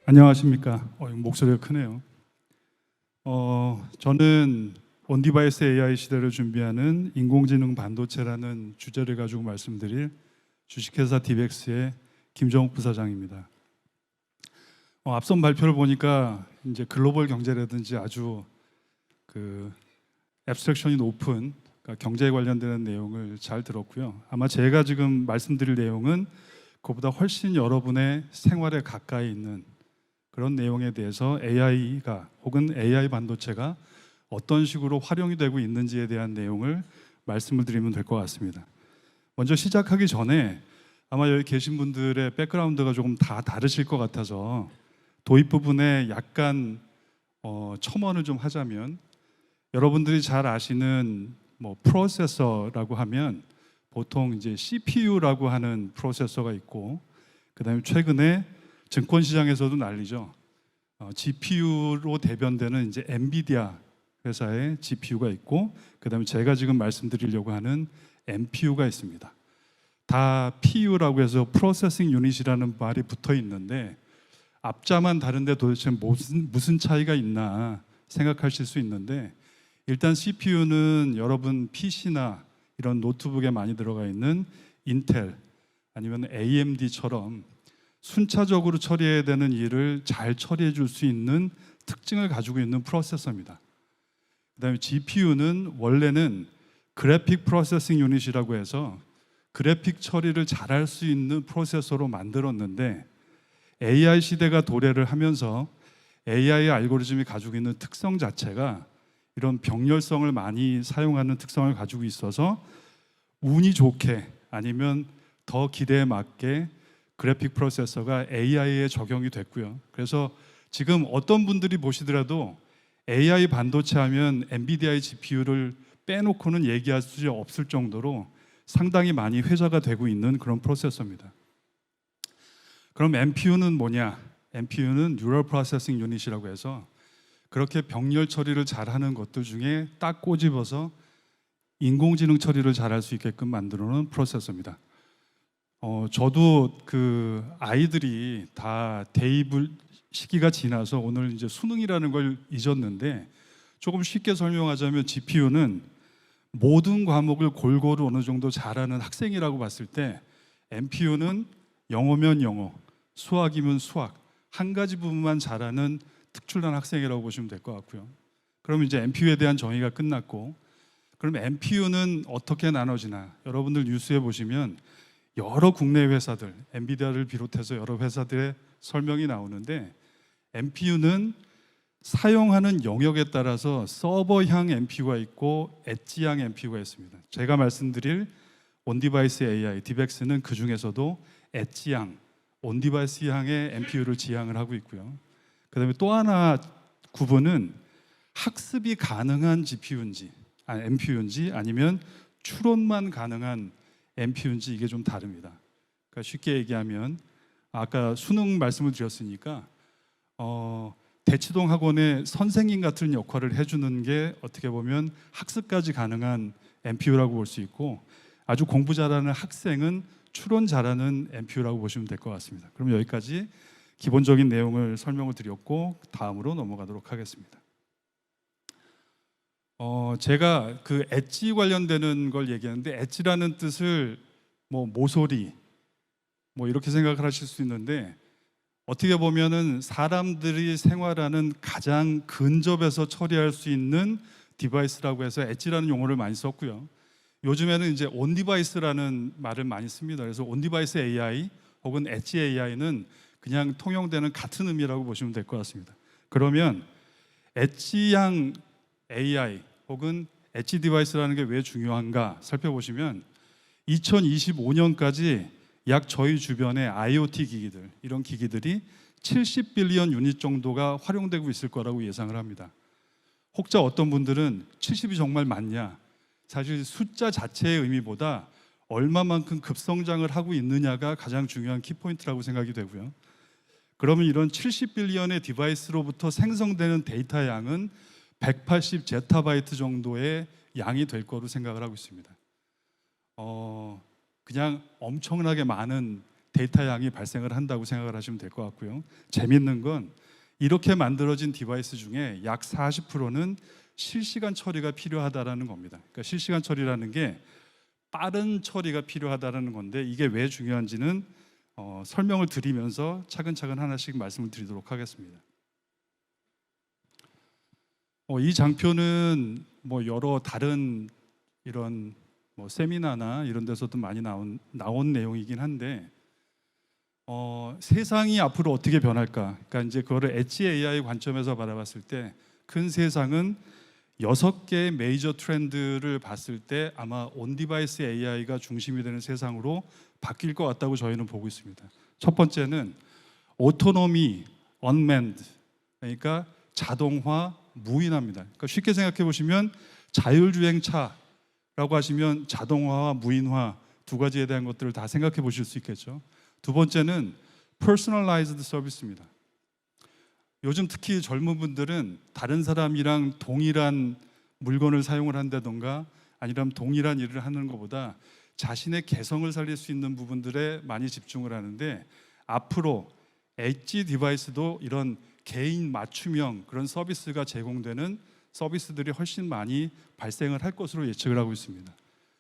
안녕하십니까. 목소리가 크네요. 저는 온디바이스 AI 시대를 준비하는 인공지능 반도체라는 주제를 가지고 말씀드릴 주식회사 디벡스의 김정욱 부사장입니다. 앞선 발표를 보니까 이제 글로벌 경제라든지 아주 앱스트랙션이 높은 경제에 관련되는 내용을 잘 들었고요. 아마 제가 지금 말씀드릴 내용은 그보다 훨씬 여러분의 생활에 가까이 있는 그런 내용에 대해서 AI가 혹은 AI 반도체가 어떤 식으로 활용이 되고 있는지에 대한 내용을 말씀을 드리면 될 것 같습니다. 먼저 시작하기 전에 아마 여기 계신 분들의 백그라운드가 조금 다 다르실 것 같아서 도입 부분에 약간 첨언을 좀 하자면, 여러분들이 잘 아시는 프로세서라고 하면 보통 이제 CPU라고 하는 프로세서가 있고, 그다음에 최근에 증권 시장에서도 난리죠. GPU로 대변되는 이제 엔비디아 회사의 GPU가 있고, 그다음에 제가 지금 말씀드리려고 하는 NPU가 있습니다. 다 PU라고 해서 프로세싱 유닛이라는 말이 붙어 있는데, 앞자만 다른데 도대체 무슨 차이가 있나 생각하실 수 있는데, 일단 CPU는 여러분 PC나 이런 노트북에 많이 들어가 있는 인텔 아니면 AMD처럼 순차적으로 처리해야 되는 일을 잘 처리해 줄 수 있는 특징을 가지고 있는 프로세서입니다. 그다음에 GPU는 원래는 그래픽 프로세싱 유닛이라고 해서 그래픽 처리를 잘할 수 있는 프로세서로 만들었는데, AI 시대가 도래를 하면서 AI 알고리즘이 가지고 있는 특성 자체가 이런 병렬성을 많이 사용하는 특성을 가지고 있어서 운이 좋게 아니면 더 기대에 맞게 그래픽 프로세서가 AI에 적용이 됐고요. 그래서 지금 어떤 분들이 보시더라도 AI 반도체 하면 엔비디아의 GPU를 빼놓고는 얘기할 수 없을 정도로 상당히 많이 회자가 되고 있는 그런 프로세서입니다. 그럼 NPU는 뭐냐? NPU는 뉴럴 프로세싱 유닛이라고 해서 그렇게 병렬 처리를 잘하는 것들 중에 딱 꼬집어서 인공지능 처리를 잘할 수 있게끔 만들어 놓은 프로세서입니다. 저도 아이들이 다 대입을 시기가 지나서 오늘 이제 수능이라는 걸 잊었는데, 조금 쉽게 설명하자면 GPU는 모든 과목을 골고루 어느 정도 잘하는 학생이라고 봤을 때, NPU는 영어면 영어, 수학이면 수학, 한 가지 부분만 잘하는 특출난 학생이라고 보시면 될 것 같고요. 그럼 이제 NPU에 대한 정의가 끝났고, 그럼 NPU는 어떻게 나눠지나? 여러분들 뉴스에 보시면 여러 국내 회사들, 엔비디아를 비롯해서 여러 회사들의 설명이 나오는데, NPU는 사용하는 영역에 따라서 서버형 NPU가 있고 엣지형 NPU가 있습니다. 제가 말씀드릴 온디바이스 AI, 디벡스는 그 중에서도 엣지형, 온디바이스형의 NPU를 지향을 하고 있고요. 그다음에 또 하나 구분은 학습이 가능한 GPU인지, NPU인지 아니면 추론만 가능한 NPU인지, 이게 좀 다릅니다. 그러니까 쉽게 얘기하면 아까 수능 말씀을 드렸으니까 대치동 학원의 선생님 같은 역할을 해주는 게 어떻게 보면 학습까지 가능한 NPU라고 볼 수 있고, 아주 공부 잘하는 학생은 추론 잘하는 NPU라고 보시면 될 것 같습니다. 그럼 여기까지 기본적인 내용을 설명을 드렸고, 다음으로 넘어가도록 하겠습니다. 제가 엣지 관련되는 걸 얘기하는데, 엣지라는 뜻을 모서리 이렇게 생각을 하실 수 있는데, 어떻게 보면은 사람들이 생활하는 가장 근접해서 처리할 수 있는 디바이스라고 해서 엣지라는 용어를 많이 썼고요. 요즘에는 이제 온디바이스라는 말을 많이 씁니다. 그래서 온디바이스 AI 혹은 엣지 AI는 그냥 통용되는 같은 의미라고 보시면 될 것 같습니다. 그러면 엣지형 AI 혹은 엣지 디바이스라는 게 왜 중요한가 살펴보시면, 2025년까지 약 저희 주변의 IoT 기기들, 이런 기기들이 70빌리언 유닛 정도가 활용되고 있을 거라고 예상을 합니다. 혹자 어떤 분들은 70이 정말 많냐? 사실 숫자 자체의 의미보다 얼마만큼 급성장을 하고 있느냐가 가장 중요한 키포인트라고 생각이 되고요. 그러면 이런 70빌리언의 디바이스로부터 생성되는 데이터 양은 180 제타바이트 정도의 양이 될 거로 생각을 하고 있습니다. 그냥 엄청나게 많은 데이터 양이 발생을 한다고 생각을 하시면 될 것 같고요. 재밌는 건 이렇게 만들어진 디바이스 중에 약 40%는 실시간 처리가 필요하다라는 겁니다. 그러니까 실시간 처리라는 게 빠른 처리가 필요하다라는 건데, 이게 왜 중요한지는 설명을 드리면서 차근차근 하나씩 말씀을 드리도록 하겠습니다. 이 장표는 여러 다른 이런 세미나나 이런 데서도 많이 나온 내용이긴 한데, 세상이 앞으로 어떻게 변할까? 그러니까 이제 그거를 엣지 AI 관점에서 바라봤을 때 큰 세상은 6개의 메이저 트렌드를 봤을 때 아마 온 디바이스 AI가 중심이 되는 세상으로 바뀔 것 같다고 저희는 보고 있습니다. 첫 번째는 오토노미, 언맨드, 그러니까 자동화, 무인화입니다. 그러니까 쉽게 생각해 보시면 자율주행차라고 하시면 자동화와 무인화 두 가지에 대한 것들을 다 생각해 보실 수 있겠죠. 두 번째는 personalized 서비스입니다. 요즘 특히 젊은 분들은 다른 사람이랑 동일한 물건을 사용을 한다던가 아니면 동일한 일을 하는 것보다 자신의 개성을 살릴 수 있는 부분들에 많이 집중을 하는데, 앞으로 엣지 디바이스도 이런 개인 맞춤형 그런 서비스가 제공되는 서비스들이 훨씬 많이 발생을 할 것으로 예측을 하고 있습니다.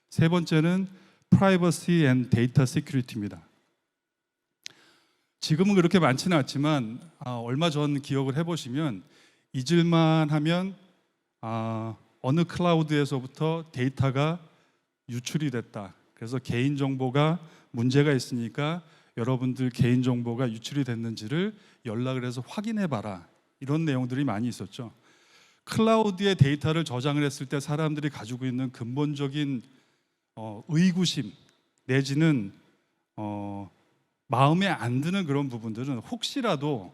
세 번째는 프라이버시 앤 데이터 시큐리티입니다. 지금은 그렇게 많지는 않지만 얼마 전 기억을 해보시면 잊을만 하면 어느 클라우드에서부터 데이터가 유출이 됐다. 그래서 개인정보가 문제가 있으니까 여러분들 개인정보가 유출이 됐는지를 연락을 해서 확인해 봐라. 이런 내용들이 많이 있었죠. 클라우드에 데이터를 저장을 했을 때 사람들이 가지고 있는 근본적인 의구심 내지는 마음에 안 드는 그런 부분들은 혹시라도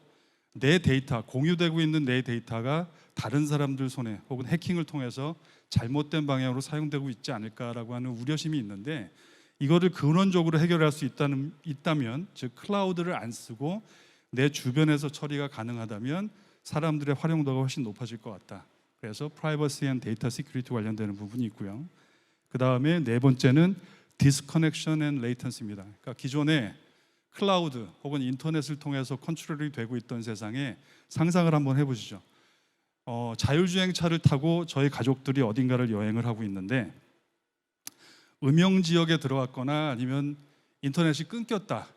내 데이터, 공유되고 있는 내 데이터가 다른 사람들 손에 혹은 해킹을 통해서 잘못된 방향으로 사용되고 있지 않을까라고 하는 우려심이 있는데, 이거를 근원적으로 해결할 수 있다면, 즉 클라우드를 안 쓰고 내 주변에서 처리가 가능하다면 사람들의 활용도가 훨씬 높아질 것 같다. 그래서 프라이버시 앤 데이터 시큐리티 관련되는 부분이 있고요. 그 다음에 네 번째는 디스커넥션 앤 레이턴시입니다. 그러니까 기존에 클라우드 혹은 인터넷을 통해서 컨트롤이 되고 있던 세상에 상상을 한번 해보시죠. 자율주행차를 타고 저희 가족들이 어딘가를 여행을 하고 있는데 음영 지역에 들어갔거나 아니면 인터넷이 끊겼다.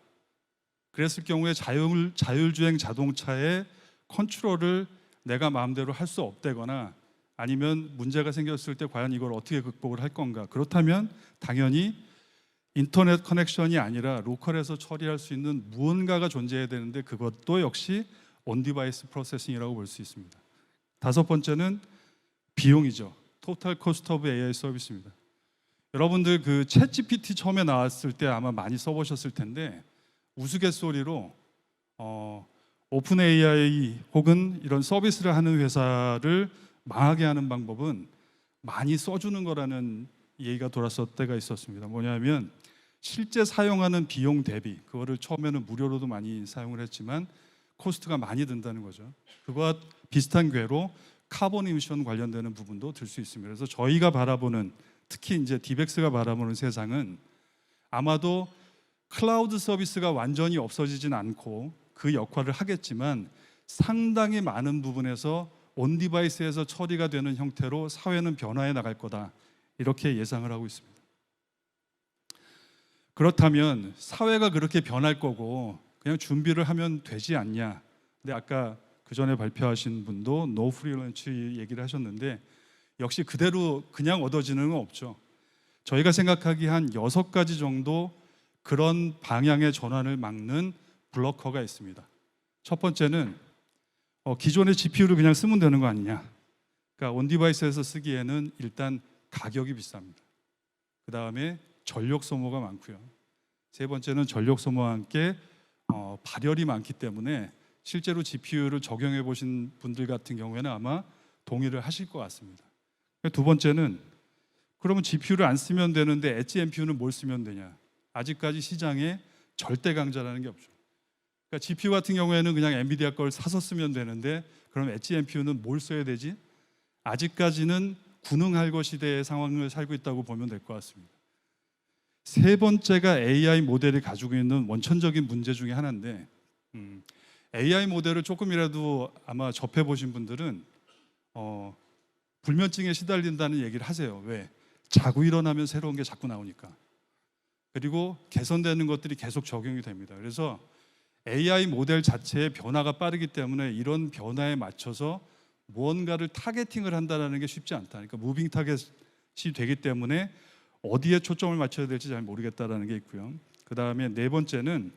그랬을 경우에 자율주행 자동차의 컨트롤을 내가 마음대로 할 수 없다거나 아니면 문제가 생겼을 때 과연 이걸 어떻게 극복을 할 건가. 그렇다면 당연히 인터넷 커넥션이 아니라 로컬에서 처리할 수 있는 무언가가 존재해야 되는데, 그것도 역시 온디바이스 프로세싱이라고 볼 수 있습니다. 다섯 번째는 비용이죠. 토탈 코스트 오브 AI 서비스입니다. 여러분들 그 챗GPT 처음에 나왔을 때 아마 많이 써보셨을 텐데, 우스갯소리로 오픈 AI 혹은 이런 서비스를 하는 회사를 망하게 하는 방법은 많이 써주는 거라는 얘기가 돌았을 때가 있었습니다. 뭐냐면 실제 사용하는 비용 대비, 그거를 처음에는 무료로도 많이 사용을 했지만 코스트가 많이 든다는 거죠. 그거와 비슷한 궤로 카본 이미션 관련되는 부분도 들 수 있습니다. 그래서 저희가 바라보는, 특히 이제 디벡스가 바라보는 세상은 아마도 클라우드 서비스가 완전히 없어지진 않고 그 역할을 하겠지만 상당히 많은 부분에서 온 디바이스에서 처리가 되는 형태로 사회는 변화해 나갈 거다. 이렇게 예상을 하고 있습니다. 그렇다면 사회가 그렇게 변할 거고 그냥 준비를 하면 되지 않냐. 근데 아까 그 전에 발표하신 분도 No Free Lunch 얘기를 하셨는데, 역시 그대로 그냥 얻어지는 건 없죠. 저희가 생각하기에 한 6가지 정도 그런 방향의 전환을 막는 블러커가 있습니다. 첫 번째는 기존의 GPU를 그냥 쓰면 되는 거 아니냐. 그러니까 온 디바이스에서 쓰기에는 일단 가격이 비쌉니다. 그 다음에 전력 소모가 많고요. 세 번째는 전력 소모와 함께 발열이 많기 때문에 실제로 GPU를 적용해 보신 분들 같은 경우에는 아마 동의를 하실 것 같습니다. 두 번째는 그러면 GPU를 안 쓰면 되는데 엣지 NPU는 뭘 쓰면 되냐? 아직까지 시장에 절대 강자라는 게 없죠. 그러니까 GPU 같은 경우에는 그냥 엔비디아 걸 사서 쓰면 되는데 그럼 엣지 NPU는 뭘 써야 되지? 아직까지는 군웅할 것 시대의 상황을 살고 있다고 보면 될 것 같습니다. 세 번째가 AI 모델이 가지고 있는 원천적인 문제 중에 하나인데, AI 모델을 조금이라도 아마 접해 보신 분들은 불면증에 시달린다는 얘기를 하세요. 왜? 자고 일어나면 새로운 게 자꾸 나오니까. 그리고 개선되는 것들이 계속 적용이 됩니다. 그래서 AI 모델 자체의 변화가 빠르기 때문에 이런 변화에 맞춰서 무언가를 타겟팅을 한다는 게 쉽지 않다. 그러니까 무빙 타겟이 되기 때문에 어디에 초점을 맞춰야 될지 잘 모르겠다라는 게 있고요. 그 다음에 네 번째는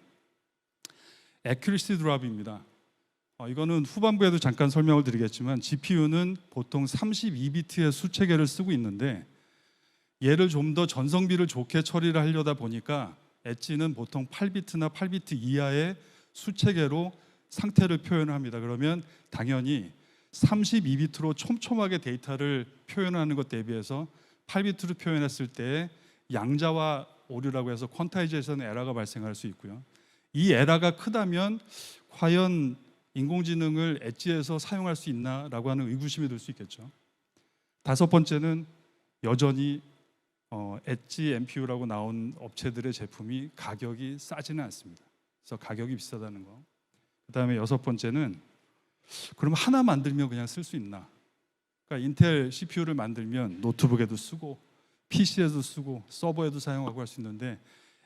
accuracy drop입니다. 이거는 후반부에도 잠깐 설명을 드리겠지만 GPU는 보통 32비트의 수체계를 쓰고 있는데 얘를 좀 더 전성비를 좋게 처리를 하려다 보니까 엣지는 보통 8비트나 8비트 이하의 수체계로 상태를 표현을 합니다. 그러면 당연히 32비트로 촘촘하게 데이터를 표현하는 것 대비해서 8비트로 표현했을 때 양자와 오류라고 해서 퀀타이제이션 에러가 발생할 수 있고요. 이 에러가 크다면 과연 인공지능을 엣지에서 사용할 수 있나라고 하는 의구심이 들 수 있겠죠. 다섯 번째는 여전히 엣지 NPU라고 나온 업체들의 제품이 가격이 싸지는 않습니다. 그래서 가격이 비싸다는 거. 그다음에 여섯 번째는 그럼 하나 만들면 그냥 쓸 수 있나? 그러니까 인텔 CPU를 만들면 노트북에도 쓰고 PC에도 쓰고 서버에도 사용하고 할 수 있는데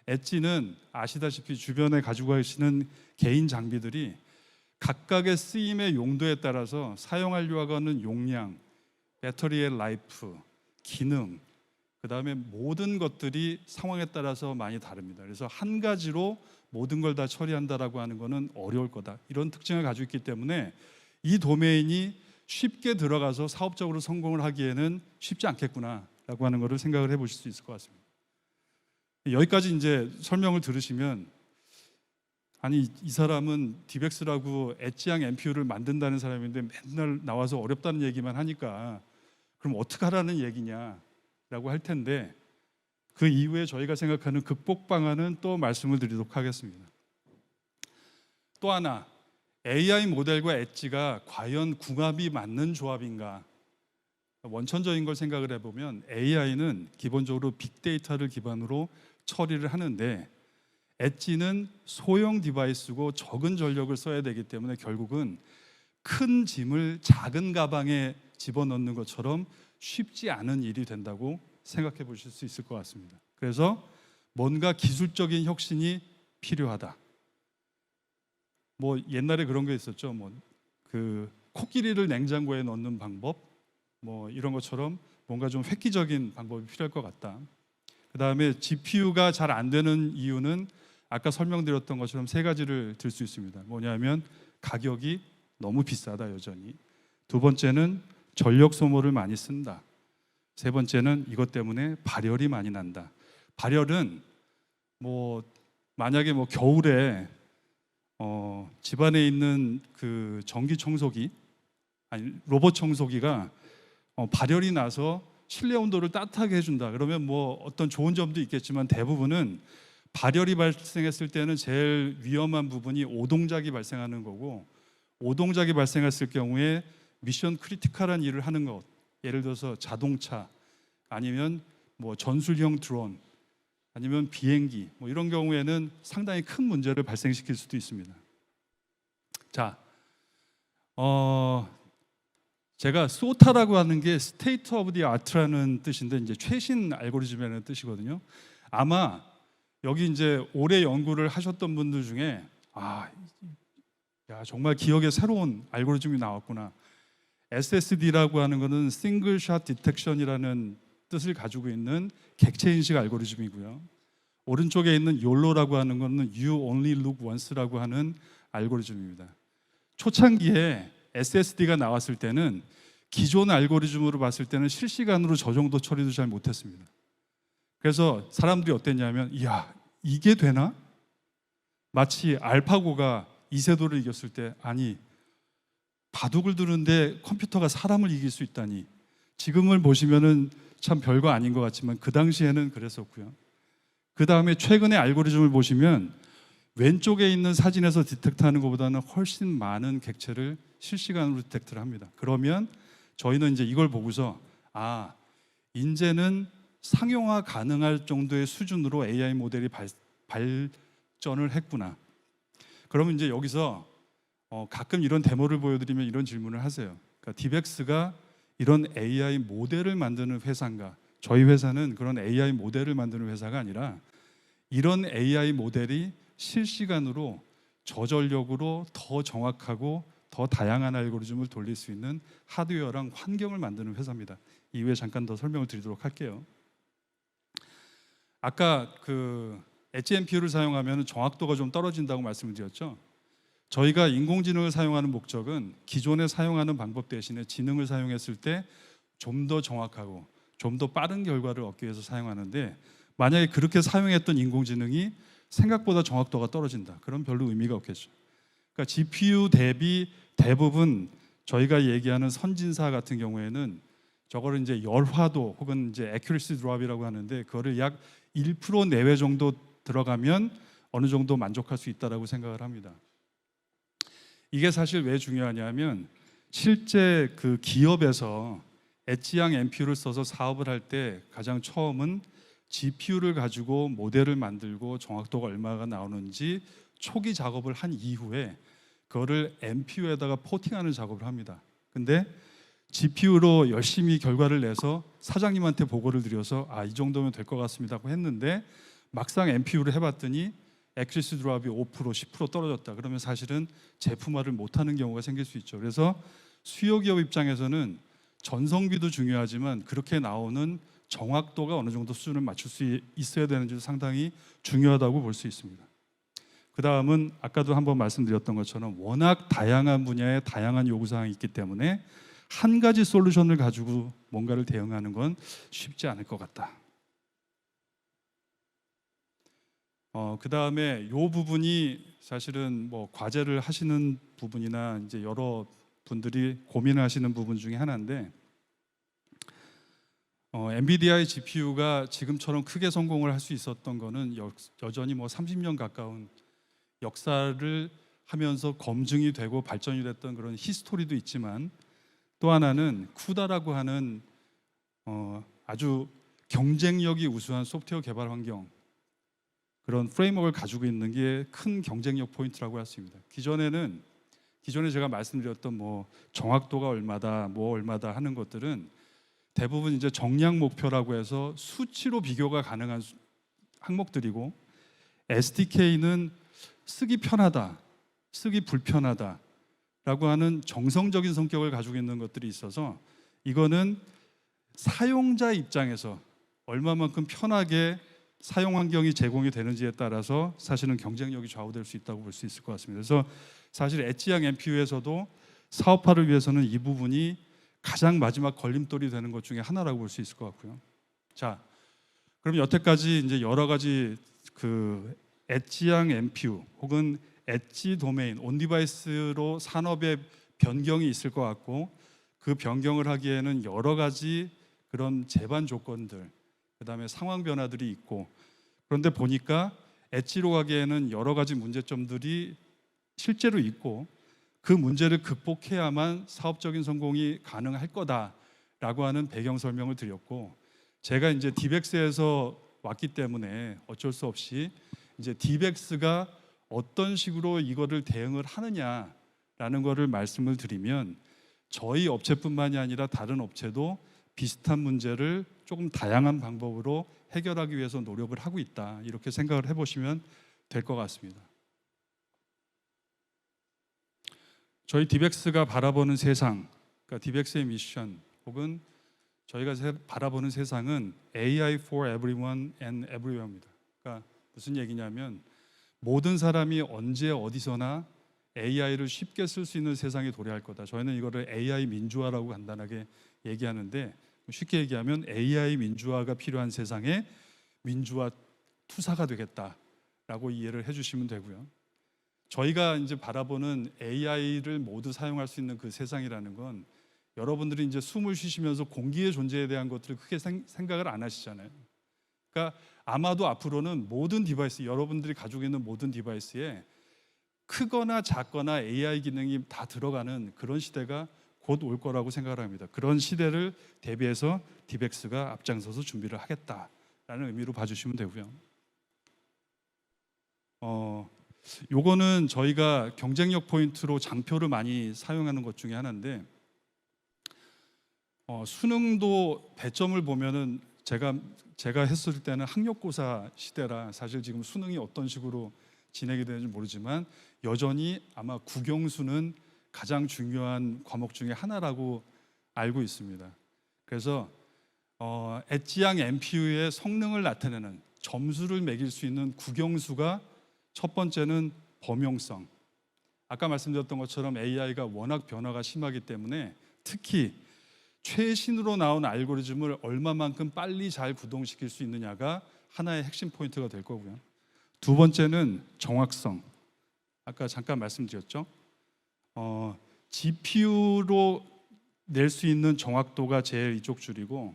엣지는 아시다시피 주변에 가지고 계시는 개인 장비들이 각각의 쓰임의 용도에 따라서 사용하려고 하는 용량, 배터리의 라이프, 기능, 그 다음에 모든 것들이 상황에 따라서 많이 다릅니다. 그래서 한 가지로 모든 걸 다 처리한다라고 하는 것은 어려울 거다. 이런 특징을 가지고 있기 때문에 이 도메인이 쉽게 들어가서 사업적으로 성공을 하기에는 쉽지 않겠구나라고 하는 것을 생각을 해보실 수 있을 것 같습니다. 여기까지 이제 설명을 들으시면 아니 이 사람은 디벡스라고 엣지형 NPU를 만든다는 사람인데 맨날 나와서 어렵다는 얘기만 하니까 그럼 어떻게 하라는 얘기냐라고 할 텐데 그 이후에 저희가 생각하는 극복 방안은 또 말씀을 드리도록 하겠습니다. 또 하나, AI 모델과 엣지가 과연 궁합이 맞는 조합인가? 원천적인 걸 생각을 해보면 AI는 기본적으로 빅데이터를 기반으로 처리를 하는데 엣지는 소형 디바이스고 적은 전력을 써야 되기 때문에 결국은 큰 짐을 작은 가방에 집어넣는 것처럼 쉽지 않은 일이 된다고 생각해 보실 수 있을 것 같습니다. 그래서 뭔가 기술적인 혁신이 필요하다. 뭐 옛날에 그런 게 있었죠. 뭐 그 코끼리를 냉장고에 넣는 방법, 뭐 이런 것처럼 뭔가 좀 획기적인 방법이 필요할 것 같다. 그 다음에 GPU가 잘 안 되는 이유는 아까 설명드렸던 것처럼 세 가지를 들 수 있습니다. 뭐냐면 가격이 너무 비싸다 여전히. 두 번째는 전력 소모를 많이 쓴다. 세 번째는 이것 때문에 발열이 많이 난다. 발열은 뭐 만약에 뭐 겨울에 집안에 있는 그 전기 청소기 아니 로봇 청소기가 발열이 나서 실내 온도를 따뜻하게 해준다. 그러면 뭐 어떤 좋은 점도 있겠지만 대부분은 발열이 발생했을 때는 제일 위험한 부분이 오동작이 발생하는 거고 오동작이 발생했을 경우에 미션 크리티컬한 일을 하는 것, 예를 들어서 자동차 아니면 뭐 전술형 드론 아니면 비행기 뭐 이런 경우에는 상당히 큰 문제를 발생시킬 수도 있습니다. 자, 제가 소타라고 하는 게 스테이트 오브 디 아트라는 뜻인데 이제 최신 알고리즘이라는 뜻이거든요. 아마 여기 이제 오래 연구를 하셨던 분들 중에 야 정말 기억에 새로운 알고리즘이 나왔구나. SSD라고 하는 것은 Single Shot Detection이라는 뜻을 가지고 있는 객체 인식 알고리즘이고요. 오른쪽에 있는 YOLO라고 하는 것은 You Only Look Once라고 하는 알고리즘입니다. 초창기에 SSD가 나왔을 때는 기존 알고리즘으로 봤을 때는 실시간으로 저 정도 처리도 잘 못했습니다. 그래서 사람들이 어땠냐면 이야 이게 되나? 마치 알파고가 이세돌을 이겼을 때 아니 바둑을 두는데 컴퓨터가 사람을 이길 수 있다니. 지금을 보시면은 참 별거 아닌 것 같지만 그 당시에는 그랬었고요. 그 다음에 최근의 알고리즘을 보시면 왼쪽에 있는 사진에서 디텍트하는 것보다는 훨씬 많은 객체를 실시간으로 디텍트를 합니다. 그러면 저희는 이제 이걸 보고서 이제는 상용화 가능할 정도의 수준으로 AI 모델이 발전을 했구나. 그러면 이제 여기서 가끔 이런 데모를 보여드리면 이런 질문을 하세요. 그러니까 디벡스가 이런 AI 모델을 만드는 회사인가? 저희 회사는 그런 AI 모델을 만드는 회사가 아니라 이런 AI 모델이 실시간으로 저전력으로 더 정확하고 더 다양한 알고리즘을 돌릴 수 있는 하드웨어랑 환경을 만드는 회사입니다. 이후에 잠깐 더 설명을 드리도록 할게요. 아까 그 엣지 NPU를 사용하면 정확도가 좀 떨어진다고 말씀을 드렸죠. 저희가 인공지능을 사용하는 목적은 기존에 사용하는 방법 대신에 지능을 사용했을 때 좀 더 정확하고 좀 더 빠른 결과를 얻기 위해서 사용하는데, 만약에 그렇게 사용했던 인공지능이 생각보다 정확도가 떨어진다. 그럼 별로 의미가 없겠죠. 그러니까 GPU 대비 대부분 저희가 얘기하는 선진사 같은 경우에는 저거를 이제 열화도 혹은 이제 accuracy drop이라고 하는데, 그거를 약 1% 내외 정도 들어가면 어느 정도 만족할 수 있다라고 생각을 합니다. 이게 사실 왜 중요하냐면, 실제 그 기업에서 엣지형 NPU를 써서 사업을 할 때 가장 처음은 GPU를 가지고 모델을 만들고 정확도가 얼마가 나오는지 초기 작업을 한 이후에 그거를 NPU에다가 포팅하는 작업을 합니다. 근데 GPU로 열심히 결과를 내서 사장님한테 보고를 드려서 이 정도면 될 것 같습니다 하고 했는데, 막상 NPU를 해봤더니 액큐러시 드롭이 5%, 10% 떨어졌다. 그러면 사실은 제품화를 못하는 경우가 생길 수 있죠. 그래서 수요 기업 입장에서는 전성비도 중요하지만 그렇게 나오는 정확도가 어느 정도 수준을 맞출 수 있어야 되는지도 상당히 중요하다고 볼 수 있습니다. 그 다음은 아까도 한번 말씀드렸던 것처럼 워낙 다양한 분야에 다양한 요구사항이 있기 때문에 한 가지 솔루션을 가지고 뭔가를 대응하는 건 쉽지 않을 것 같다. 그 다음에 이 부분이 사실은 뭐 과제를 하시는 부분이나 이제 여러 분들이 고민을 하시는 부분 중에 하나인데, 엔비디아의 GPU가 지금처럼 크게 성공을 할 수 있었던 거는 여전히 뭐 30년 가까운 역사를 하면서 검증이 되고 발전이 됐던 그런 히스토리도 있지만, 또 하나는 쿠다라고 하는 아주 경쟁력이 우수한 소프트웨어 개발 환경, 그런 프레임워크를 가지고 있는 게 큰 경쟁력 포인트라고 할 수 있습니다. 기존에 제가 말씀드렸던 뭐 정확도가 얼마다 뭐 얼마다 하는 것들은 대부분 이제 정량 목표라고 해서 수치로 비교가 가능한 항목들이고, SDK는 쓰기 편하다, 쓰기 불편하다 라고 하는 정성적인 성격을 가지고 있는 것들이 있어서, 이거는 사용자 입장에서 얼마만큼 편하게 사용 환경이 제공이 되는지에 따라서 사실은 경쟁력이 좌우될 수 있다고 볼 수 있을 것 같습니다. 그래서 사실 엣지형 NPU에서도 사업화를 위해서는 이 부분이 가장 마지막 걸림돌이 되는 것 중에 하나라고 볼 수 있을 것 같고요. 자, 그럼 여태까지 이제 여러 가지 그 엣지형 NPU 혹은 엣지 도메인, 온 디바이스로 산업의 변경이 있을 것 같고, 그 변경을 하기에는 여러 가지 그런 제반 조건들, 그다음에 상황 변화들이 있고, 그런데 보니까 엣지로 가기에는 여러 가지 문제점들이 실제로 있고, 그 문제를 극복해야만 사업적인 성공이 가능할 거다라고 하는 배경 설명을 드렸고, 제가 이제 디벡스에서 왔기 때문에 어쩔 수 없이 이제 디벡스가 어떤 식으로 이거를 대응을 하느냐라는 거를 말씀을 드리면, 저희 업체뿐만이 아니라 다른 업체도 비슷한 문제를 조금 다양한 방법으로 해결하기 위해서 노력을 하고 있다, 이렇게 생각을 해보시면 될 것 같습니다. 저희 디벡스가 바라보는 세상, 그러니까 디벡스의 미션 혹은 저희가 바라보는 세상은 AI for everyone and everywhere입니다. 그러니까 무슨 얘기냐면, 모든 사람이 언제 어디서나 AI를 쉽게 쓸 수 있는 세상에 도래할 거다. 저희는 이거를 AI 민주화라고 간단하게 얘기하는데, 쉽게 얘기하면 AI 민주화가 필요한 세상에 민주화 투사가 되겠다라고 이해를 해주시면 되고요. 저희가 이제 바라보는 AI를 모두 사용할 수 있는 그 세상이라는 건, 여러분들이 이제 숨을 쉬시면서 공기의 존재에 대한 것들을 크게 생각을 안 하시잖아요. 그러니까 아마도 앞으로는 모든 디바이스, 여러분들이 가지고 있는 모든 디바이스에 크거나 작거나 AI 기능이 다 들어가는 그런 시대가 곧 올 거라고 생각을 합니다. 그런 시대를 대비해서 디벡스가 앞장서서 준비를 하겠다라는 의미로 봐주시면 되고요. 요거는 저희가 경쟁력 포인트로 장표를 많이 사용하는 것 중에 하나인데, 수능도 배점을 보면은 제가 했을 때는 학력고사 시대라 사실 지금 수능이 어떤 식으로 진행이 되는지 모르지만 여전히 아마 국영수는 가장 중요한 과목 중에 하나라고 알고 있습니다. 그래서 엣지양 MPU의 성능을 나타내는 점수를 매길 수 있는 국영수가 첫 번째는 범용성. 아까 말씀드렸던 것처럼 AI가 워낙 변화가 심하기 때문에 특히 최신으로 나온 알고리즘을 얼마만큼 빨리 잘 구동시킬 수 있느냐가 하나의 핵심 포인트가 될 거고요. 두 번째는 정확성. 아까 잠깐 말씀드렸죠. GPU로 낼 수 있는 정확도가 제일 이쪽 줄이고,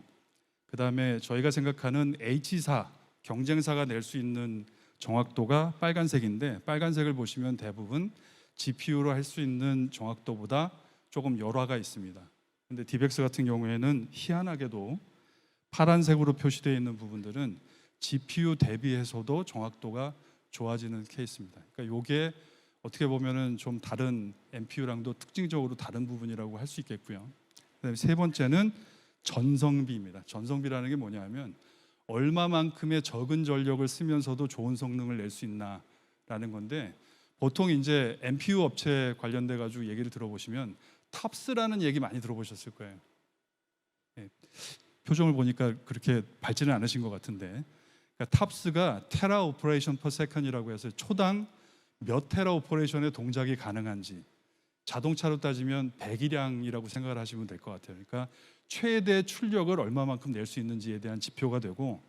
그 다음에 저희가 생각하는 H사, 경쟁사가 낼 수 있는 정확도가 빨간색인데, 빨간색을 보시면 대부분 GPU로 할 수 있는 정확도보다 조금 열화가 있습니다. 근데 디벡스 같은 경우에는 희한하게도 파란색으로 표시되어 있는 부분들은 GPU 대비해서도 정확도가 좋아지는 케이스입니다. 그러니까 이게 어떻게 보면은 좀 다른 MPU랑도 특징적으로 다른 부분이라고 할 수 있겠고요. 그다음에 세 번째는 전성비입니다. 전성비라는 게 뭐냐면 얼마만큼의 적은 전력을 쓰면서도 좋은 성능을 낼 수 있나라는 건데, 보통 이제 MPU 업체 관련돼 가지고 얘기를 들어보시면 탑스라는 얘기 많이 들어보셨을 거예요. 표정을 보니까 그렇게 밝지는 않으신 것 같은데, 그러니까 탑스가 테라 오퍼레이션 퍼 세컨이라고 해서 초당 몇 테라 오퍼레이션의 동작이 가능한지, 자동차로 따지면 배기량이라고 생각을 하시면 될 것 같아요. 그러니까 최대 출력을 얼마만큼 낼 수 있는지에 대한 지표가 되고,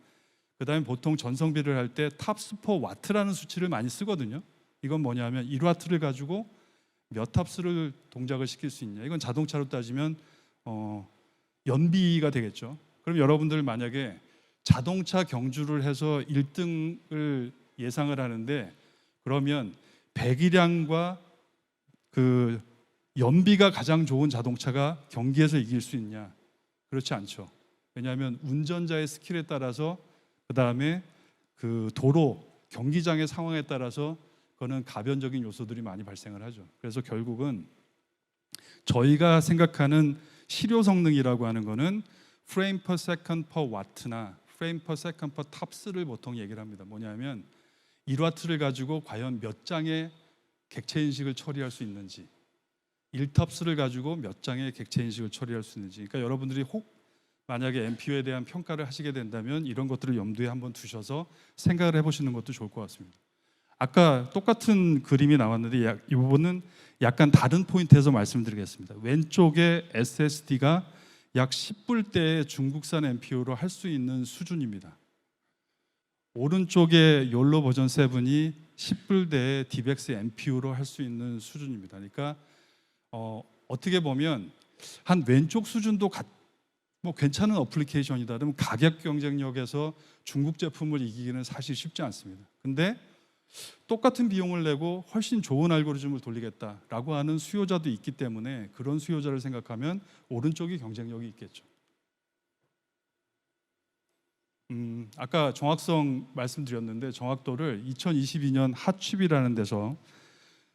그다음에 보통 전성비를 할 때 탑스 퍼 와트라는 수치를 많이 쓰거든요. 이건 뭐냐면 1와트를 가지고 몇 탑스를 동작을 시킬 수 있냐. 이건 자동차로 따지면 연비가 되겠죠. 그럼 여러분들 만약에 자동차 경주를 해서 1등을 예상을 하는데, 그러면 배기량과 그 연비가 가장 좋은 자동차가 경기에서 이길 수 있냐? 그렇지 않죠. 왜냐하면 운전자의 스킬에 따라서, 그 다음에 그 도로 경기장의 상황에 따라서 그거는 가변적인 요소들이 많이 발생을 하죠. 그래서 결국은 저희가 생각하는 실효 성능이라고 하는 거는 프레임 퍼 세컨드 퍼 와트나 프레임 퍼 세컨드 퍼 탑스를 보통 얘기를 합니다. 뭐냐면 1와트를 가지고 과연 몇 장의 객체 인식을 처리할 수 있는지, 1탑스를 가지고 몇 장의 객체 인식을 처리할 수 있는지. 그러니까 여러분들이 혹 만약에 MPU에 대한 평가를 하시게 된다면 이런 것들을 염두에 한번 두셔서 생각을 해보시는 것도 좋을 것 같습니다. 아까 똑같은 그림이 나왔는데 이 부분은 약간 다른 포인트에서 말씀드리겠습니다. 왼쪽에 SSD가 약 10불대의 중국산 MPU로 할 수 있는 수준입니다. 오른쪽에 욜로 버전 7이 10불대의 디벡스 MPU로 할 수 있는 수준입니다. 그러니까 어떻게 보면 한 왼쪽 수준도 뭐 괜찮은 어플리케이션이다. 그러면 가격 경쟁력에서 중국 제품을 이기기는 사실 쉽지 않습니다. 근데 똑같은 비용을 내고 훨씬 좋은 알고리즘을 돌리겠다라고 하는 수요자도 있기 때문에 그런 수요자를 생각하면 오른쪽이 경쟁력이 있겠죠. 아까 정확성 말씀드렸는데 정확도를 2022년 핫칩이라는 데서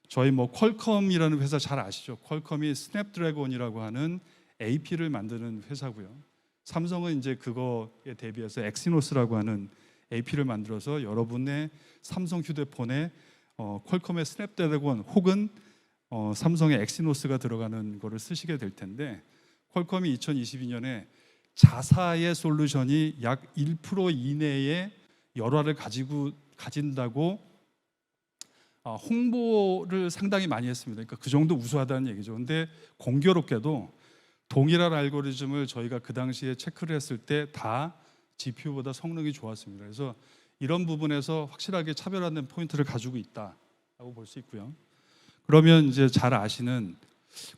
저희 뭐 퀄컴이라는 회사 잘 아시죠? 퀄컴이 스냅드래곤이라고 하는 AP를 만드는 회사고요. 삼성은 이제 그거에 대비해서 엑시노스라고 하는 AP를 만들어서 여러분의 삼성 휴대폰에 퀄컴의 스냅드래곤 혹은 삼성의 엑시노스가 들어가는 거를 쓰시게 될 텐데, 퀄컴이 2022년에 자사의 솔루션이 약 1% 이내의 열화를 가진다고 홍보를 상당히 많이 했습니다. 그러니까 그 정도 우수하다는 얘기죠. 근데 공교롭게도 동일한 알고리즘을 저희가 그 당시에 체크를 했을 때 다 GPU보다 성능이 좋았습니다. 그래서 이런 부분에서 확실하게 차별화된 포인트를 가지고 있다라고 볼 수 있고요. 그러면 이제 잘 아시는,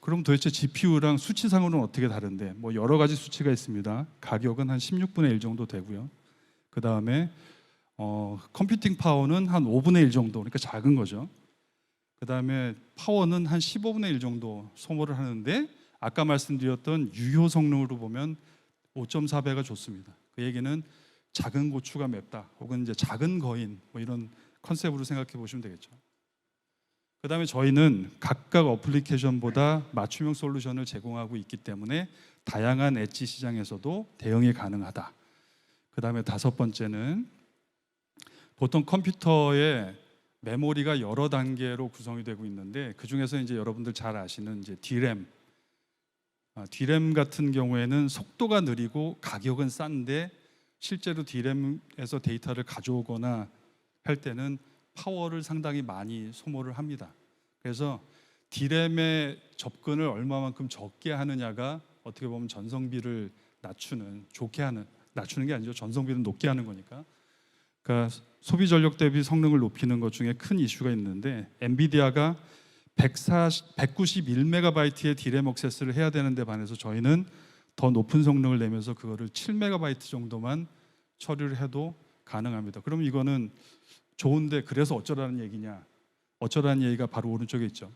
그럼 도대체 GPU랑 수치상으로는 어떻게 다른데? 뭐 여러 가지 수치가 있습니다. 가격은 한 16분의 1 정도 되고요. 그 다음에 컴퓨팅 파워는 한 5분의 1 정도, 그러니까 작은 거죠. 그 다음에 파워는 한 15분의 1 정도 소모를 하는데 아까 말씀드렸던 유효 성능으로 보면 5.4배가 좋습니다. 그 얘기는 작은 고추가 맵다, 혹은 이제 작은 거인 뭐 이런 컨셉으로 생각해 보시면 되겠죠. 그다음에 저희는 각각 어플리케이션보다 맞춤형 솔루션을 제공하고 있기 때문에 다양한 엣지 시장에서도 대응이 가능하다. 그다음에 다섯 번째는 보통 컴퓨터에 메모리가 여러 단계로 구성이 되고 있는데 그 중에서 이제 여러분들 잘 아시는 이제 D램 같은 경우에는 속도가 느리고 가격은 싼데 실제로 D램에서 데이터를 가져오거나 할 때는 파워를 상당히 많이 소모를 합니다. 그래서 D램의 접근을 얼마만큼 적게 하느냐가 어떻게 보면 전성비를 낮추는 게 아니죠. 전성비를 높게 하는 거니까. 그러니까 소비 전력 대비 성능을 높이는 것 중에 큰 이슈가 있는데 엔비디아가 191MB의 D램 액세스를 해야 되는데 반해서 저희는 더 높은 성능을 내면서 그거를 7MB 정도만 처리를 해도 가능합니다. 그럼 이거는 좋은데 그래서 어쩌라는 얘기냐? 어쩌라는 얘기가 바로 오른쪽에 있죠.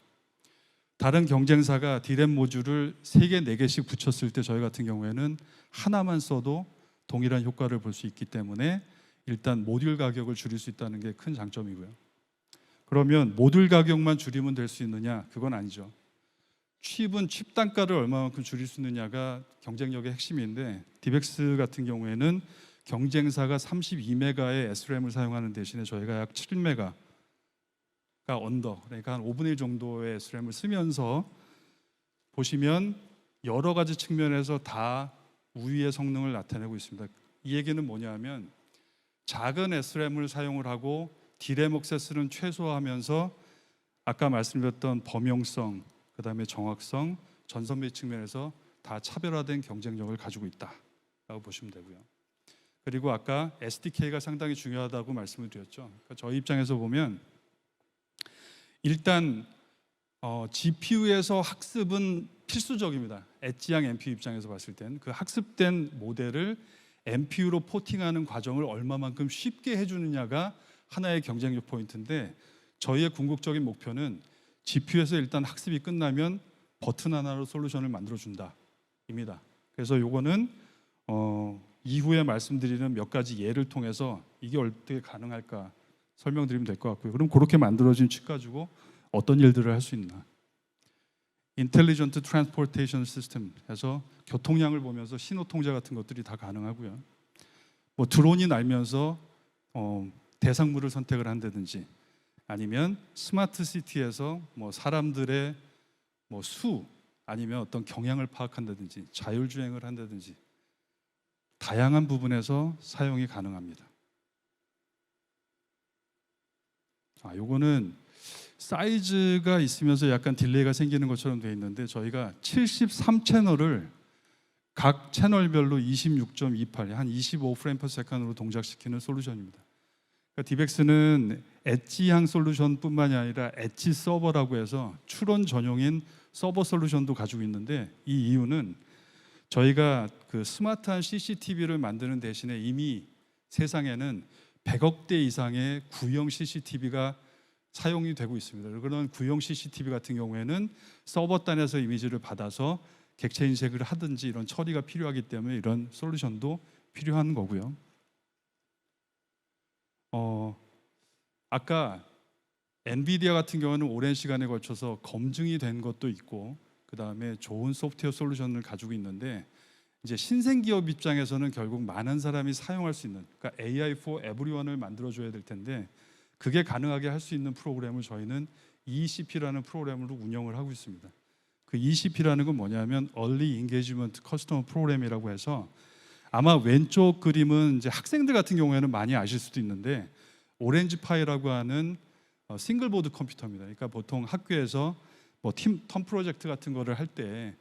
다른 경쟁사가 D램 모듈을 3개, 4개씩 붙였을 때 저희 같은 경우에는 하나만 써도 동일한 효과를 볼 수 있기 때문에 일단 모듈 가격을 줄일 수 있다는 게 큰 장점이고요. 그러면 모듈 가격만 줄이면 될 수 있느냐? 그건 아니죠. 칩은 칩 단가를 얼마만큼 줄일 수 있느냐가 경쟁력의 핵심인데 디벡스 같은 경우에는 경쟁사가 32메가의 SRAM을 사용하는 대신에 저희가 약 7메가가 언더, 그러니까 한 5분의 1 정도의 SRAM을 쓰면서 보시면 여러 가지 측면에서 다 우위의 성능을 나타내고 있습니다. 이 얘기는 뭐냐면 작은 SRAM을 사용을 하고 D램 액세스는 최소화하면서 아까 말씀드렸던 범용성, 그다음에 정확성, 전선비 측면에서 다 차별화된 경쟁력을 가지고 있다라고 보시면 되고요. 그리고 아까 SDK가 상당히 중요하다고 말씀을 드렸죠. 그러니까 저희 입장에서 보면 일단 GPU에서 학습은 필수적입니다. 엣지형 NPU 입장에서 봤을 땐 그 학습된 모델을 NPU로 포팅하는 과정을 얼마만큼 쉽게 해주느냐가 하나의 경쟁력 포인트인데 저희의 궁극적인 목표는 GPU에서 일단 학습이 끝나면 버튼 하나로 솔루션을 만들어준다입니다. 그래서 요거는 이후에 말씀드리는 몇 가지 예를 통해서 이게 어떻게 가능할까 설명드리면 될 것 같고요. 그럼 그렇게 만들어진 칩 가지고 어떤 일들을 할 수 있나? 인텔리전트 트랜스포테이션 시스템 해서 교통량을 보면서 신호 통제 같은 것들이 다 가능하고요. 뭐 드론이 날면서 대상물을 선택을 한다든지 아니면 스마트 시티에서 뭐 사람들의 뭐 수 아니면 어떤 경향을 파악한다든지 자율주행을 한다든지 다양한 부분에서 사용이 가능합니다. 요거는 사이즈가 있으면서 약간 딜레이가 생기는 것처럼 되어 있는데 저희가 73채널을 각 채널별로 26.28, 한 25프레임 퍼 세컨드로 동작시키는 솔루션입니다. 그러니까 디벡스는 엣지향 솔루션뿐만이 아니라 엣지 서버라고 해서 추론 전용인 서버 솔루션도 가지고 있는데 이 이유는 저희가 그 스마트한 CCTV를 만드는 대신에 이미 세상에는 100억 대 이상의 구형 CCTV가 사용이 되고 있습니다. 그런 구형 CCTV 같은 경우에는 서버단에서 이미지를 받아서 객체 인식을 하든지 이런 처리가 필요하기 때문에 이런 솔루션도 필요한 거고요. 아까 엔비디아 같은 경우는 오랜 시간에 걸쳐서 검증이 된 것도 있고 그 다음에 좋은 소프트웨어 솔루션을 가지고 있는데 이제 신생 기업 입장에서는 결국 많은 사람이 사용할 수 있는 그러니까 AI for everyone을 만들어줘야 될 텐데 그게 가능하게 할 수 있는 프로그램을 저희는 ECP라는 프로그램으로 운영을 하고 있습니다. 그 ECP라는 건 뭐냐면 Early Engagement Customer Program이라고 해서 아마 왼쪽 그림은 이제 학생들 같은 경우에는 많이 아실 수도 있는데 오렌지파이라고 하는 싱글보드 컴퓨터입니다. 그러니까 보통 학교에서 뭐 텀 프로젝트 같은 거를 할 때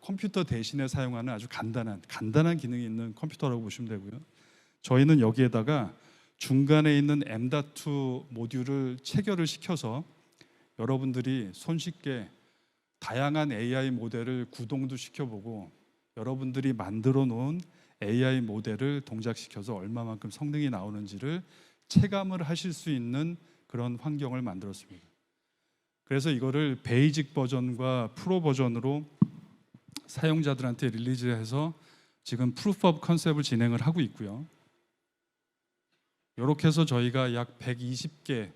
컴퓨터 대신에 사용하는 아주 간단한 기능이 있는 컴퓨터라고 보시면 되고요. 저희는 여기에다가 중간에 있는 M.2 모듈을 체결을 시켜서 여러분들이 손쉽게 다양한 AI 모델을 구동도 시켜보고 여러분들이 만들어 놓은 AI 모델을 동작시켜서 얼마만큼 성능이 나오는지를 체감을 하실 수 있는 그런 환경을 만들었습니다. 그래서 이거를 베이직 버전과 프로 버전으로 사용자들한테 릴리즈해서 지금 프루프 오브 컨셉을 진행을 하고 있고요. 이렇게 해서 저희가 약 120개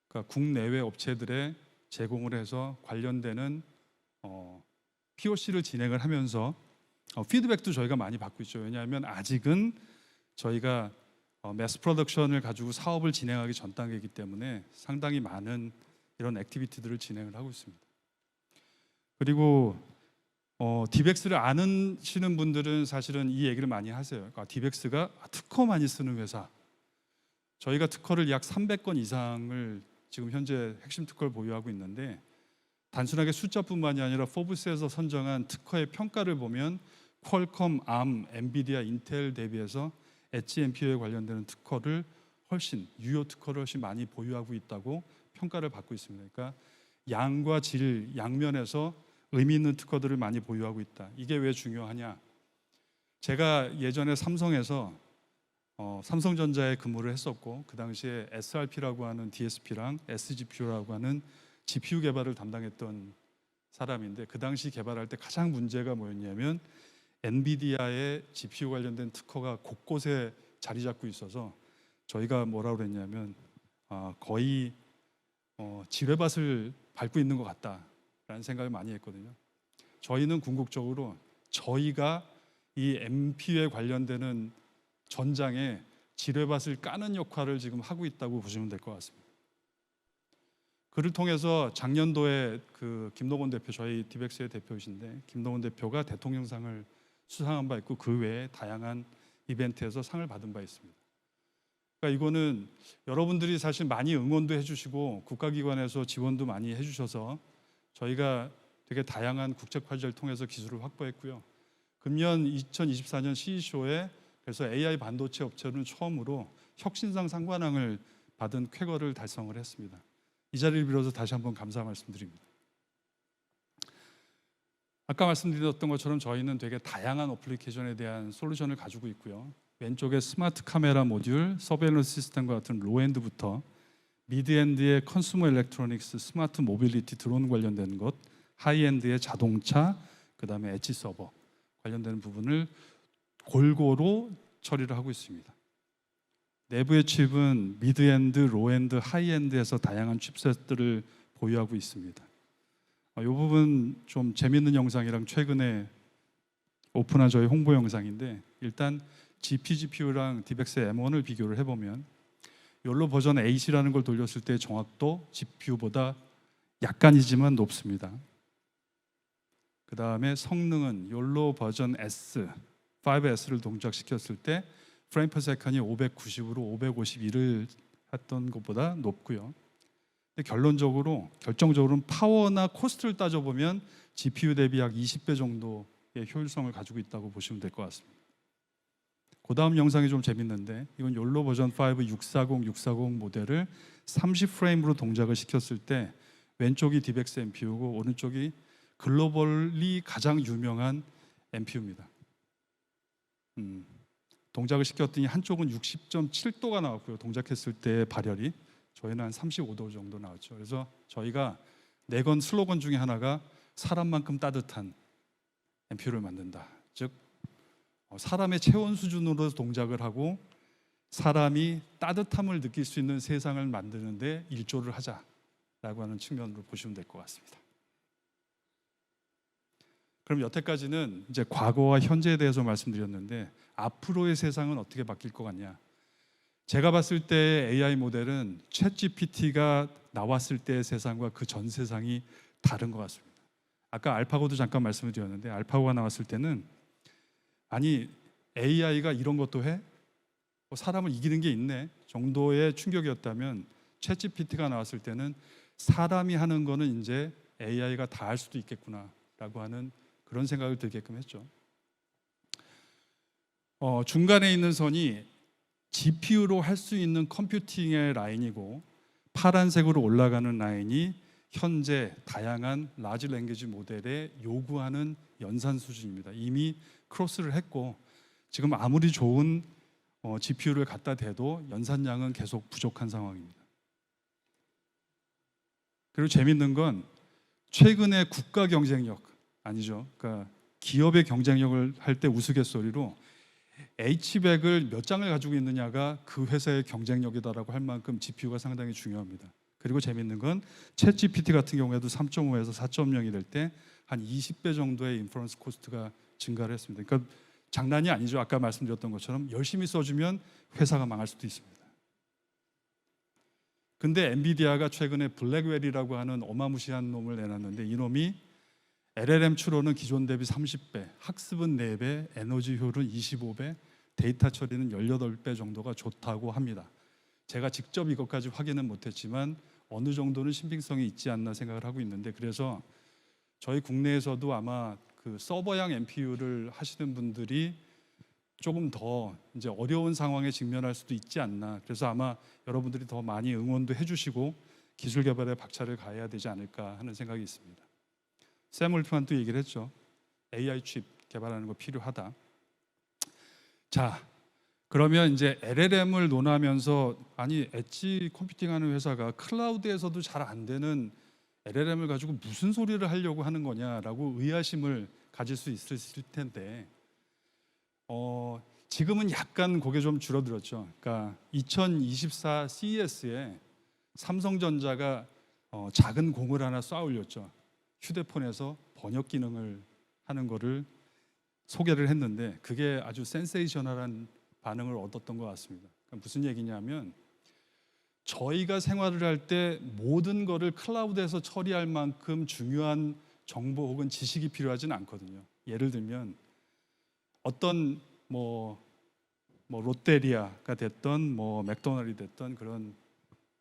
그러니까 국내외 업체들에 제공을 해서 관련되는 POC를 진행을 하면서 피드백도 저희가 많이 받고 있죠. 왜냐하면 아직은 저희가 매스 프로덕션을 가지고 사업을 진행하기 전 단계이기 때문에 상당히 많은 이런 액티비티들을 진행을 하고 있습니다. 그리고 디벡스를 아시는 분들은 사실은 이 얘기를 많이 하세요. 그러니까 디벡스가 특허 많이 쓰는 회사. 저희가 특허를 약 300건 이상을 지금 현재 핵심 특허를 보유하고 있는데 단순하게 숫자뿐만이 아니라 포브스에서 선정한 특허의 평가를 보면 퀄컴, 암, 엔비디아, 인텔 대비해서 엣지 NPU에 관련되는 특허를 훨씬 유효 특허를 훨씬 많이 보유하고 있다고 평가를 받고 있습니다. 그러니까 양과 질 양면에서 의미 있는 특허들을 많이 보유하고 있다. 이게 왜 중요하냐? 제가 예전에 삼성에서 삼성전자에 근무를 했었고 그 당시에 SRP라고 하는 DSP랑 SGPU라고 하는 GPU 개발을 담당했던 사람인데 그 당시 개발할 때 가장 문제가 뭐였냐면 엔비디아의 GPU 관련된 특허가 곳곳에 자리 잡고 있어서 저희가 뭐라고 그랬냐면 거의 지뢰밭을 밟고 있는 것 같다라는 생각을 많이 했거든요. 저희는 궁극적으로 저희가 이 NPU에 관련되는 전장에 지뢰밭을 까는 역할을 지금 하고 있다고 보시면 될 것 같습니다. 그를 통해서 작년도에 그 김동원 대표 저희 디벡스의 대표이신데 김동원 대표가 대통령상을 수상한 바 있고 그 외에 다양한 이벤트에서 상을 받은 바 있습니다. 그러니까 이거는 여러분들이 사실 많이 응원도 해주시고 국가기관에서 지원도 많이 해주셔서 저희가 되게 다양한 국책 과제를 통해서 기술을 확보했고요. 금년 2024년 CECO에 그래서 AI 반도체 업체는 처음으로 혁신상 상관왕을 받은 쾌거를 달성을 했습니다. 이 자리를 빌어서 다시 한번 감사 말씀드립니다. 아까 말씀드렸던 것처럼 저희는 되게 다양한 어플리케이션에 대한 솔루션을 가지고 있고요. 왼쪽에 스마트 카메라 모듈, 서베일런스 시스템과 같은 로엔드부터 미드엔드의 컨슈머 일렉트로닉스, 스마트 모빌리티 드론 관련된 것, 하이엔드의 자동차, 그 다음에 엣지 서버 관련되는 부분을 골고루 처리를 하고 있습니다. 내부의 칩은 미드엔드, 로엔드, 하이엔드에서 다양한 칩셋들을 보유하고 있습니다. 이 부분 좀 재밌는 영상이랑 최근에 오픈한 저희 홍보 영상인데 일단 GPGPU랑 디벡스 M1을 비교를 해보면 욜로 버전 8이라는 걸 돌렸을 때 정확도 GPU보다 약간이지만 높습니다. 그 다음에 성능은 욜로 버전 S, 5S를 동작시켰을 때 프레임 퍼 세컨이 590으로 551을 했던 것보다 높고요. 근데 결정적으로는 파워나 코스트를 따져보면 GPU 대비 약 20배 정도의 효율성을 가지고 있다고 보시면 될 것 같습니다. 그 다음 영상이 좀 재밌는데 이건 욜로 버전 5 640, 640 모델을 30프레임으로 동작을 시켰을 때 왼쪽이 디벡스 NPU고 오른쪽이 글로벌리 가장 유명한 NPU입니다. 동작을 시켰더니 한쪽은 60.7도가 나왔고요. 동작했을 때 발열이 저희는 한 35도 정도 나왔죠. 그래서 저희가 내건 슬로건 중에 하나가 사람만큼 따뜻한 NPU를 만든다. 즉 사람의 체온 수준으로 동작을 하고 사람이 따뜻함을 느낄 수 있는 세상을 만드는 데 일조를 하자라고 하는 측면으로 보시면 될 것 같습니다. 그럼 여태까지는 이제 과거와 현재에 대해서 말씀드렸는데 앞으로의 세상은 어떻게 바뀔 것 같냐? 제가 봤을 때 AI 모델은 챗GPT가 나왔을 때의 세상과 그 전 세상이 다른 것 같습니다. 아까 알파고도 잠깐 말씀을 드렸는데 알파고가 나왔을 때는 아니 AI가 이런 것도 해? 사람을 이기는 게 있네 정도의 충격이었다면 챗GPT가 나왔을 때는 사람이 하는 거는 이제 AI가 다 할 수도 있겠구나라고 하는 그런 생각을 들게끔 했죠. 중간에 있는 선이 GPU로 할 수 있는 컴퓨팅의 라인이고 파란색으로 올라가는 라인이 현재 다양한 라지 랭귀지 모델에 요구하는 연산 수준입니다. 이미 크로스를 했고 지금 아무리 좋은 GPU를 갖다 대도 연산량은 계속 부족한 상황입니다. 그리고 재밌는 건 최근에 국가 경쟁력, 아니죠. 그러니까 기업의 경쟁력을 할 때 우스갯소리로 H백을 몇 장을 가지고 있느냐가 그 회사의 경쟁력이다라고 할 만큼 GPU가 상당히 중요합니다. 그리고 재밌는 건 챗GPT 같은 경우에도 3.5에서 4.0이 될 때 한 20배 정도의 인퍼런스 코스트가 증가를 했습니다. 그러니까 장난이 아니죠. 아까 말씀드렸던 것처럼 열심히 써주면 회사가 망할 수도 있습니다. 근데 엔비디아가 최근에 블랙웰이라고 하는 어마무시한 놈을 내놨는데 이 놈이 LLM 추론은 기존 대비 30배, 학습은 4배, 에너지 효율은 25배, 데이터 처리는 18배 정도가 좋다고 합니다. 제가 직접 이것까지 확인은 못했지만 어느 정도는 신빙성이 있지 않나 생각을 하고 있는데, 그래서 저희 국내에서도 아마 그 서버형 NPU를 하시는 분들이 조금 더 이제 어려운 상황에 직면할 수도 있지 않나. 그래서 아마 여러분들이 더 많이 응원도 해주시고 기술 개발에 박차를 가해야 되지 않을까 하는 생각이 있습니다. 샘 올트만도 얘기를 했죠. AI 칩 개발하는 거 필요하다. 자, 그러면 이제 LLM을 논하면서 아니 엣지 컴퓨팅하는 회사가 클라우드에서도 잘 안 되는 LLM을 가지고 무슨 소리를 하려고 하는 거냐라고 의아심을 가질 수 있을 텐데 지금은 약간 그게 좀 줄어들었죠. 그러니까 2024 CES에 삼성전자가 작은 공을 하나 쏴 올렸죠. 휴대폰에서 번역 기능을 하는 거를 소개를 했는데 그게 아주 센세이셔널한 반응을 얻었던 것 같습니다. 그러니까 무슨 얘기냐면 저희가 생활을 할 때 모든 거를 클라우드에서 처리할 만큼 중요한 정보 혹은 지식이 필요하지는 않거든요. 예를 들면 어떤 뭐 롯데리아가 됐던 맥도날드 됐던 그런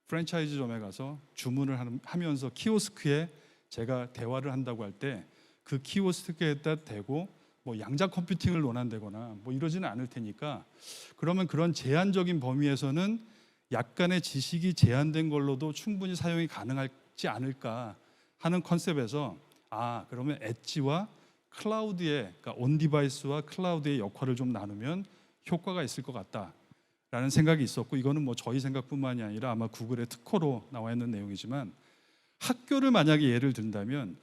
프랜차이즈점에 가서 주문을 하면서 키오스크에 제가 대화를 한다고 할 때 그 키오스크에다 대고 양자 컴퓨팅을 논한다거나 이러지는 않을 테니까, 그러면 그런 제한적인 범위에서는 약간의 지식이 제한된 걸로도 충분히 사용이 가능하지 않을까 하는 컨셉에서 그러면 엣지와 클라우드의, 그러니까 온 디바이스와 클라우드의 역할을 좀 나누면 효과가 있을 것 같다라는 생각이 있었고, 이거는 저희 생각뿐만이 아니라 아마 구글의 특허로 나와 있는 내용이지만, 학교를 만약에 예를 든다면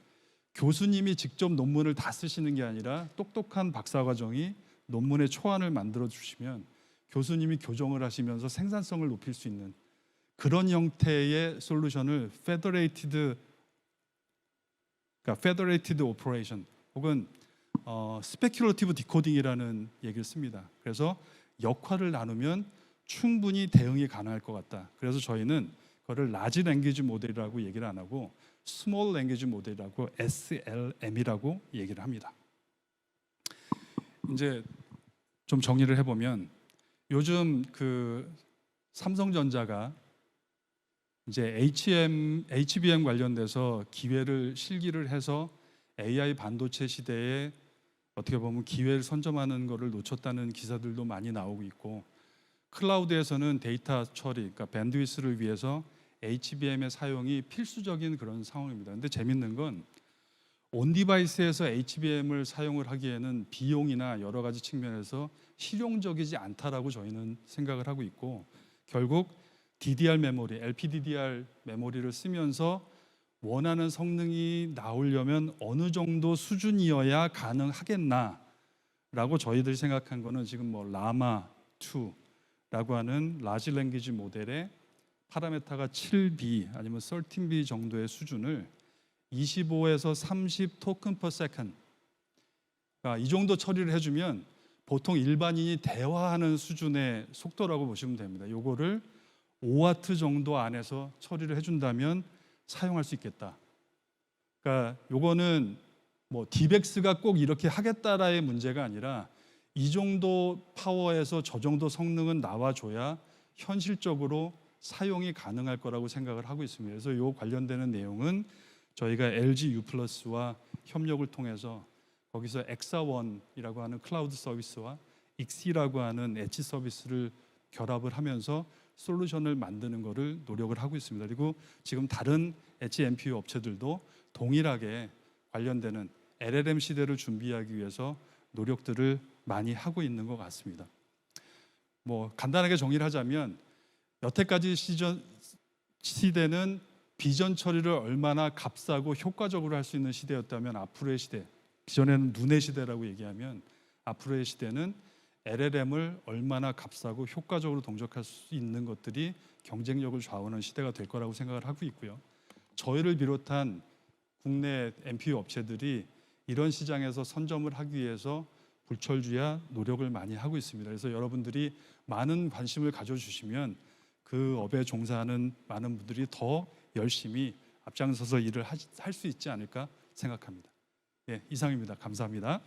교수님이 직접 논문을 다 쓰시는 게 아니라 똑똑한 박사과정이 논문의 초안을 만들어 주시면 교수님이 교정을 하시면서 생산성을 높일 수 있는 그런 형태의 솔루션을 페더레이티드 오퍼레이션 혹은 스페큘러티브 디코딩이라는 얘기를 씁니다. 그래서 역할을 나누면 충분히 대응이 가능할 것 같다. 그래서 저희는 그거를 라지 랭귀지 모델이라고 얘기를 안 하고 스몰 랭귀지 모델이라고 SLM이라고 얘기를 합니다. 이제 좀 정리를 해보면 요즘 그 삼성전자가 이제 HBM 관련돼서 기회를 실기를 해서 AI 반도체 시대에 어떻게 보면 기회를 선점하는 것을 놓쳤다는 기사들도 많이 나오고 있고, 클라우드에서는 데이터 처리, 그러니까 밴드위스를 위해서 HBM의 사용이 필수적인 그런 상황입니다. 근데 재밌는 건 온 디바이스에서 HBM을 사용을 하기에는 비용이나 여러 가지 측면에서 실용적이지 않다라고 저희는 생각을 하고 있고, 결국 DDR 메모리, LPDDR 메모리를 쓰면서 원하는 성능이 나오려면 어느 정도 수준이어야 가능하겠나라고 저희들이 생각한 거는 지금 라마 2라고 하는 라지 랭귀지 모델의 파라메타가 7B 아니면 13B 정도의 수준을 25에서 30 토큰 per second, 이 정도 처리를 해주면 보통 일반인이 대화하는 수준의 속도라고 보시면 됩니다. 요거를 5와트 정도 안에서 처리를 해준다면 사용할 수 있겠다. 그러니까 요거는 디벡스가 꼭 이렇게 하겠다라의 문제가 아니라 이 정도 파워에서 저 정도 성능은 나와줘야 현실적으로 사용이 가능할 거라고 생각을 하고 있습니다. 그래서 요 관련되는 내용은 저희가 LG U+와 협력을 통해서 거기서 엑사원이라고 하는 클라우드 서비스와 익시라고 하는 엣지 서비스를 결합을 하면서 솔루션을 만드는 것을 노력을 하고 있습니다. 그리고 지금 다른 엣지 NPU 업체들도 동일하게 관련되는 LLM 시대를 준비하기 위해서 노력들을 많이 하고 있는 것 같습니다. 간단하게 정리를 하자면 여태까지 시대는 비전 처리를 얼마나 값싸고 효과적으로 할 수 있는 시대였다면, 앞으로의 시대, 기존에는 눈의 시대라고 얘기하면 앞으로의 시대는 LLM을 얼마나 값싸고 효과적으로 동작할 수 있는 것들이 경쟁력을 좌우하는 시대가 될 거라고 생각을 하고 있고요. 저희를 비롯한 국내 NPU 업체들이 이런 시장에서 선점을 하기 위해서 불철주야 노력을 많이 하고 있습니다. 그래서 여러분들이 많은 관심을 가져주시면 그 업에 종사하는 많은 분들이 더 열심히 앞장서서 일을 할 수 있지 않을까 생각합니다. 예, 이상입니다. 감사합니다.